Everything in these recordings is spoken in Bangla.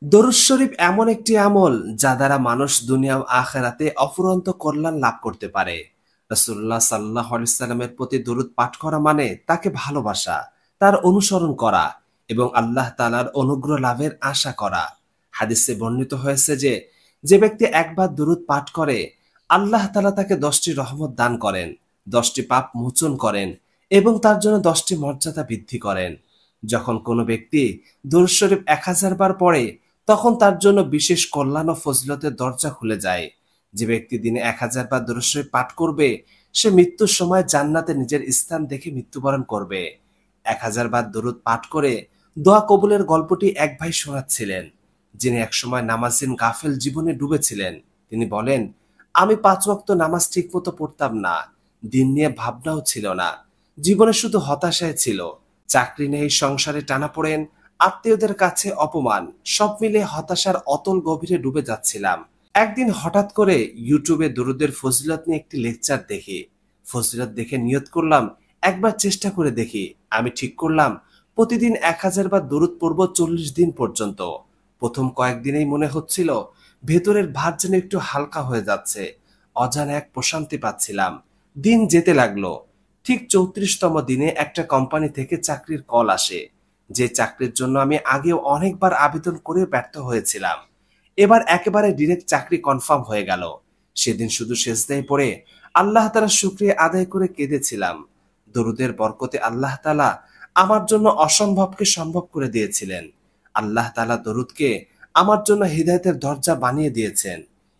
দরুদ শরীফ এমন একটি আমল যা দ্বারা মানুষ দুনিয়া ও আখিরাতে অফুরন্ত কল্যাণ লাভ করতে পারে। রাসূলুল্লাহ সাল্লাল্লাহু আলাইহি সাল্লামের প্রতি দরুদ পাঠ করা মানে তাকে ভালোবাসা, তার অনুসরণ করা এবং আল্লাহ তাআলার অনুগ্রহ লাভের আশা করা। হাদিসে বর্ণিত হয়েছে যে, যে ব্যক্তি একবার দরুদ পাঠ করে, আল্লাহ তাআলা তাকে 10টি রহমত দান করেন, 10টি পাপ মোচন করেন এবং তার জন্য 10টি মর্যাদা বৃদ্ধি করেন। যখন কোনো ব্যক্তি দরুদ শরীফ 1000 বার পড়ে, তখন তার জন্য বিশেষ কল্যাণ ও ফজিলতের দরজা খুলে যায়। যে ব্যক্তি দিনে 1000 বার দরুদ শরীফ পাঠ করবে, সে মৃত্যুর সময় জান্নাতে নিজের স্থান দেখে মৃত্যুবরণ করবে। 1000 বার দরুদ পাঠ করে দোয়া কবুলের গল্পটি এক ভাই শোনাচ্ছিলেন, যিনি একসময় নামাজহীন গাফেল জীবনে ডুবেছিলেন। তিনি বলেন, আমি 5 ওয়াক্ত নামাজ ঠিকমতো পড়তাম না, দিন নিয়ে ভাবনাও ছিল না, জীবনে শুধু হতাশায় ছিল। চাকরি নেই, সংসারে টানাপোড়েন, আত্মীয়দের কাছে অপমান, সব মিলে হতাশার অতল গভীরে ডুবে যাচ্ছিলাম। একদিন হঠাৎ করে ইউটিউবে দরুদের ফজিলত নিয়ে একটি লেকচার দেখি। ফজিলত দেখে নিয়ত করলাম একবার চেষ্টা করে দেখি। আমি ঠিক করলাম প্রতিদিন 1000 বার দরুদ পড়ব 40 দিন পর্যন্ত। প্রথম কয়েকদিনেই মনে হচ্ছিল ভেতরের ভার যেন একটু হালকা হয়ে যাচ্ছে, অজানা এক প্রশান্তি পাচ্ছিলাম। দিন যেতে লাগলো। ঠিক 34তম দিনে একটা কোম্পানি থেকে চাকরির কল আসে, যে চাকরির জন্য আমি আগেও অনেকবার আবেদন করে ব্যর্থ হয়েছিলাম। এবার একেবারে ডিরেক্ট চাকরি কনফার্ম হয়ে গেল। সেদিন শুধু সেজদায় পড়ে আল্লাহ তাআলার শুকরিয়া আদায় করে কেঁদেছিলাম। দরুদের বরকতে আল্লাহ তাআলা আমার জন্য অসম্ভবকে সম্ভব করে দিয়েছিলেন। আল্লাহ তাআলা দরুদকে আমার জন্য হিদায়াতের দরজা বানিয়ে দিয়েছেন।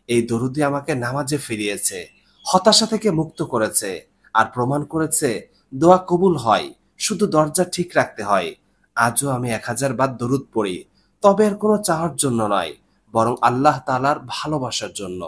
এই দরুদই আমাকে নামাজে ফিরিয়েছে, হতাশা থেকে মুক্ত করেছে, আর প্রমাণ করেছে দোয়া কবুল হয়, শুধু দরজা ঠিক রাখতে হয়। আজও আমি 1000 বার দরুদ পড়ি, তবে আর কোনো চাওয়ার জন্য নয়, বরং আল্লাহ তাআলার ভালোবাসার জন্য।